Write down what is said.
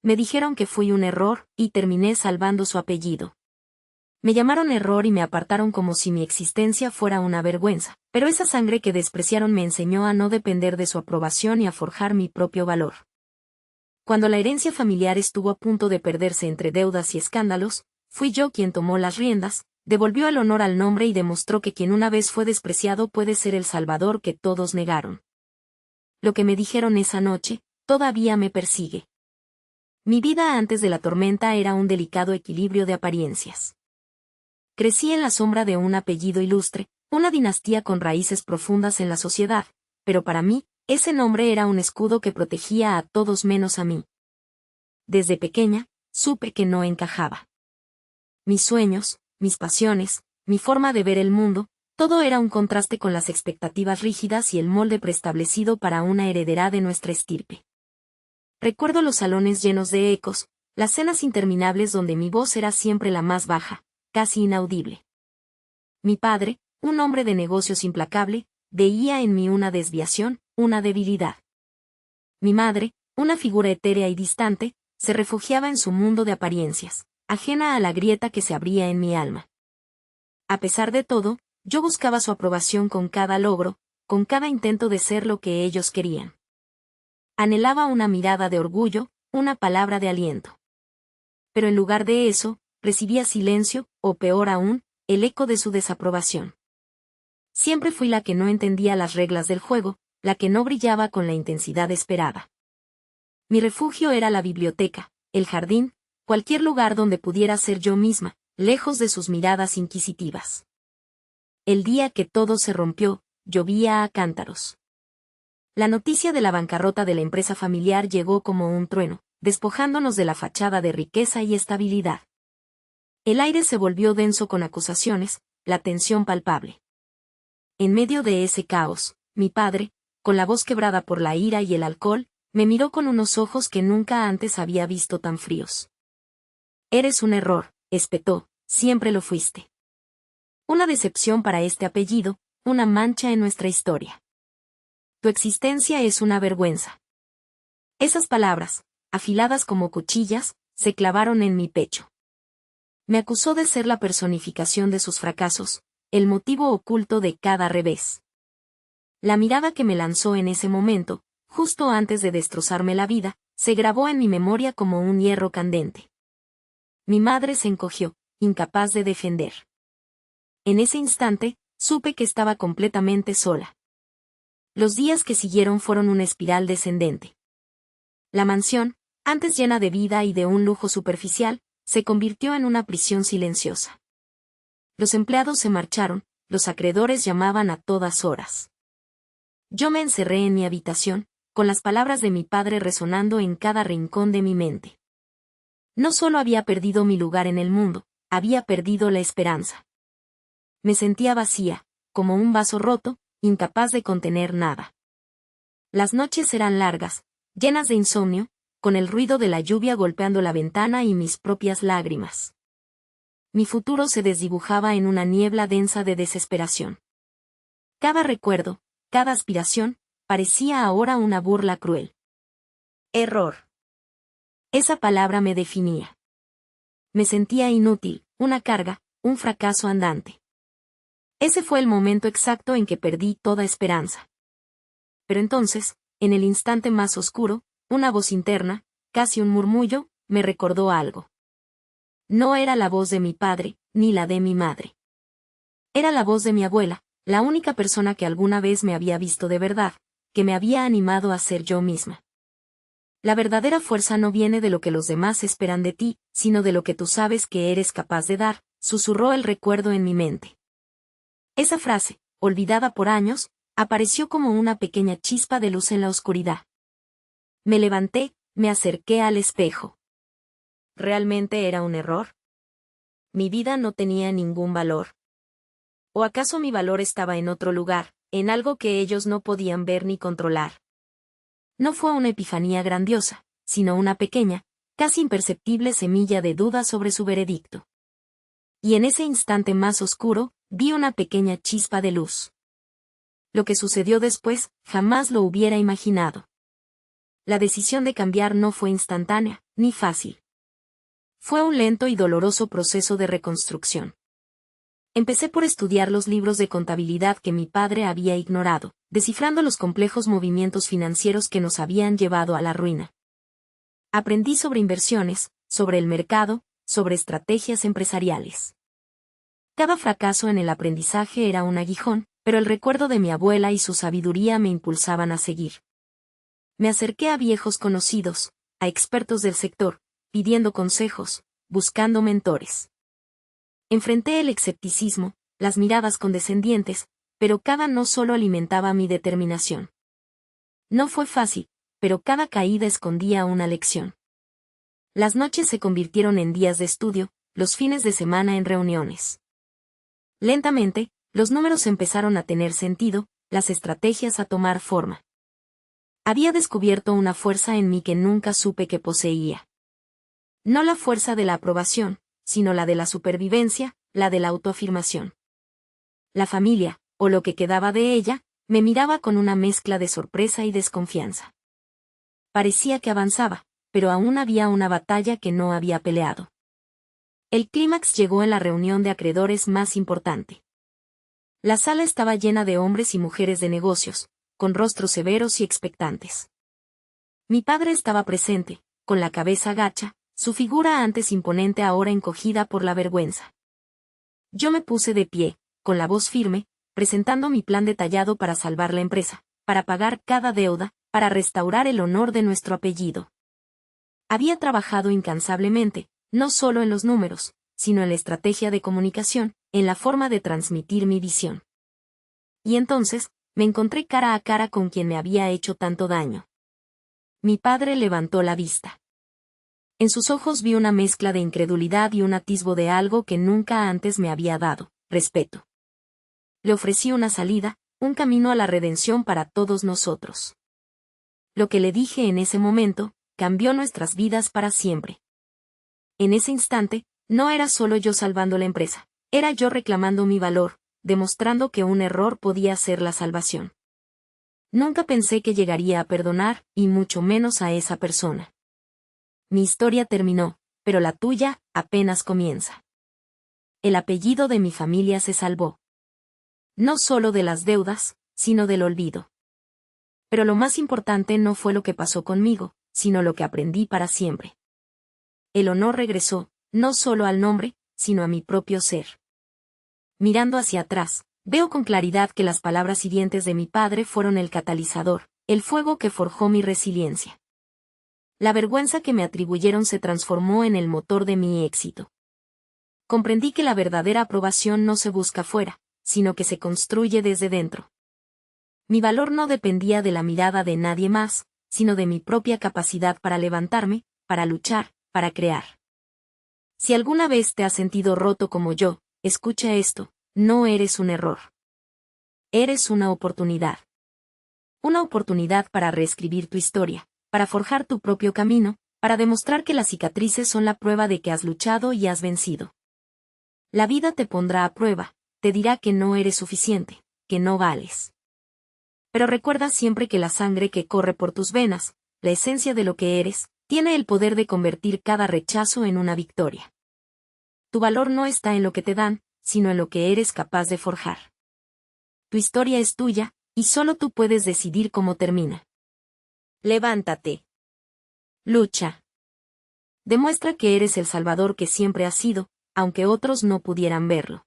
Me dijeron que fui un error, y terminé salvando su apellido. Me llamaron error y me apartaron como si mi existencia fuera una vergüenza, pero esa sangre que despreciaron me enseñó a no depender de su aprobación y a forjar mi propio valor. Cuando la herencia familiar estuvo a punto de perderse entre deudas y escándalos, fui yo quien tomó las riendas, devolvió el honor al nombre y demostró que quien una vez fue despreciado puede ser el salvador que todos negaron. Lo que me dijeron esa noche, todavía me persigue. Mi vida antes de la tormenta era un delicado equilibrio de apariencias. Crecí en la sombra de un apellido ilustre, una dinastía con raíces profundas en la sociedad, pero para mí, ese nombre era un escudo que protegía a todos menos a mí. Desde pequeña, supe que no encajaba. Mis sueños, mis pasiones, mi forma de ver el mundo, todo era un contraste con las expectativas rígidas y el molde preestablecido para una heredera de nuestra estirpe. Recuerdo los salones llenos de ecos, las cenas interminables donde mi voz era siempre la más baja, casi inaudible. Mi padre, un hombre de negocios implacable, veía en mí una desviación, una debilidad. Mi madre, una figura etérea y distante, se refugiaba en su mundo de apariencias, ajena a la grieta que se abría en mi alma. A pesar de todo, yo buscaba su aprobación con cada logro, con cada intento de ser lo que ellos querían. Anhelaba una mirada de orgullo, una palabra de aliento. Pero en lugar de eso, recibía silencio, o peor aún, el eco de su desaprobación. Siempre fui la que no entendía las reglas del juego, la que no brillaba con la intensidad esperada. Mi refugio era la biblioteca, el jardín, cualquier lugar donde pudiera ser yo misma, lejos de sus miradas inquisitivas. El día que todo se rompió, llovía a cántaros. La noticia de la bancarrota de la empresa familiar llegó como un trueno, despojándonos de la fachada de riqueza y estabilidad. El aire se volvió denso con acusaciones, la tensión palpable. En medio de ese caos, mi padre, con la voz quebrada por la ira y el alcohol, me miró con unos ojos que nunca antes había visto tan fríos. Eres un error, espetó, siempre lo fuiste. Una decepción para este apellido, una mancha en nuestra historia. Tu existencia es una vergüenza. Esas palabras, afiladas como cuchillas, se clavaron en mi pecho. Me acusó de ser la personificación de sus fracasos, el motivo oculto de cada revés. La mirada que me lanzó en ese momento, justo antes de destrozarme la vida, se grabó en mi memoria como un hierro candente. Mi madre se encogió, incapaz de defender. En ese instante, supe que estaba completamente sola. Los días que siguieron fueron una espiral descendente. La mansión, antes llena de vida y de un lujo superficial, se convirtió en una prisión silenciosa. Los empleados se marcharon, los acreedores llamaban a todas horas. Yo me encerré en mi habitación, con las palabras de mi padre resonando en cada rincón de mi mente. No solo había perdido mi lugar en el mundo, había perdido la esperanza. Me sentía vacía, como un vaso roto, incapaz de contener nada. Las noches eran largas, llenas de insomnio, con el ruido de la lluvia golpeando la ventana y mis propias lágrimas. Mi futuro se desdibujaba en una niebla densa de desesperación. Cada recuerdo, cada aspiración, parecía ahora una burla cruel. Error. Esa palabra me definía. Me sentía inútil, una carga, un fracaso andante. Ese fue el momento exacto en que perdí toda esperanza. Pero entonces, en el instante más oscuro, una voz interna, casi un murmullo, me recordó algo. No era la voz de mi padre, ni la de mi madre. Era la voz de mi abuela, la única persona que alguna vez me había visto de verdad, que me había animado a ser yo misma. La verdadera fuerza no viene de lo que los demás esperan de ti, sino de lo que tú sabes que eres capaz de dar, susurró el recuerdo en mi mente. Esa frase, olvidada por años, apareció como una pequeña chispa de luz en la oscuridad. Me levanté, me acerqué al espejo. ¿Realmente era un error? Mi vida no tenía ningún valor. ¿O acaso mi valor estaba en otro lugar, en algo que ellos no podían ver ni controlar? No fue una epifanía grandiosa, sino una pequeña, casi imperceptible semilla de duda sobre su veredicto. Y en ese instante más oscuro, vi una pequeña chispa de luz. Lo que sucedió después, jamás lo hubiera imaginado. La decisión de cambiar no fue instantánea, ni fácil. Fue un lento y doloroso proceso de reconstrucción. Empecé por estudiar los libros de contabilidad que mi padre había ignorado, descifrando los complejos movimientos financieros que nos habían llevado a la ruina. Aprendí sobre inversiones, sobre el mercado, sobre estrategias empresariales. Cada fracaso en el aprendizaje era un aguijón, pero el recuerdo de mi abuela y su sabiduría me impulsaban a seguir. Me acerqué a viejos conocidos, a expertos del sector, pidiendo consejos, buscando mentores. Enfrenté el escepticismo, las miradas condescendientes, pero cada no solo alimentaba mi determinación. No fue fácil, pero cada caída escondía una lección. Las noches se convirtieron en días de estudio, los fines de semana en reuniones. Lentamente, los números empezaron a tener sentido, las estrategias a tomar forma. Había descubierto una fuerza en mí que nunca supe que poseía. No la fuerza de la aprobación, sino la de la supervivencia, la de la autoafirmación. La familia, o lo que quedaba de ella, me miraba con una mezcla de sorpresa y desconfianza. Parecía que avanzaba, pero aún había una batalla que no había peleado. El clímax llegó en la reunión de acreedores más importante. La sala estaba llena de hombres y mujeres de negocios, con rostros severos y expectantes. Mi padre estaba presente, con la cabeza gacha, su figura antes imponente ahora encogida por la vergüenza. Yo me puse de pie, con la voz firme, presentando mi plan detallado para salvar la empresa, para pagar cada deuda, para restaurar el honor de nuestro apellido. Había trabajado incansablemente, no solo en los números, sino en la estrategia de comunicación, en la forma de transmitir mi visión. Y entonces, me encontré cara a cara con quien me había hecho tanto daño. Mi padre levantó la vista. En sus ojos vi una mezcla de incredulidad y un atisbo de algo que nunca antes me había dado, respeto. Le ofrecí una salida, un camino a la redención para todos nosotros. Lo que le dije en ese momento, cambió nuestras vidas para siempre. En ese instante, no era solo yo salvando la empresa, era yo reclamando mi valor, demostrando que un error podía ser la salvación. Nunca pensé que llegaría a perdonar, y mucho menos a esa persona. Mi historia terminó, pero la tuya apenas comienza. El apellido de mi familia se salvó. No solo de las deudas, sino del olvido. Pero lo más importante no fue lo que pasó conmigo, sino lo que aprendí para siempre. El honor regresó, no solo al nombre, sino a mi propio ser. Mirando hacia atrás, veo con claridad que las palabras hirientes de mi padre fueron el catalizador, el fuego que forjó mi resiliencia. La vergüenza que me atribuyeron se transformó en el motor de mi éxito. Comprendí que la verdadera aprobación no se busca fuera, sino que se construye desde dentro. Mi valor no dependía de la mirada de nadie más, sino de mi propia capacidad para levantarme, para luchar, para crear. Si alguna vez te has sentido roto como yo, escucha esto, no eres un error. Eres una oportunidad. Una oportunidad para reescribir tu historia, para forjar tu propio camino, para demostrar que las cicatrices son la prueba de que has luchado y has vencido. La vida te pondrá a prueba, te dirá que no eres suficiente, que no vales. Pero recuerda siempre que la sangre que corre por tus venas, la esencia de lo que eres, tiene el poder de convertir cada rechazo en una victoria. Tu valor no está en lo que te dan, sino en lo que eres capaz de forjar. Tu historia es tuya, y solo tú puedes decidir cómo termina. Levántate. Lucha. Demuestra que eres el salvador que siempre has sido, aunque otros no pudieran verlo.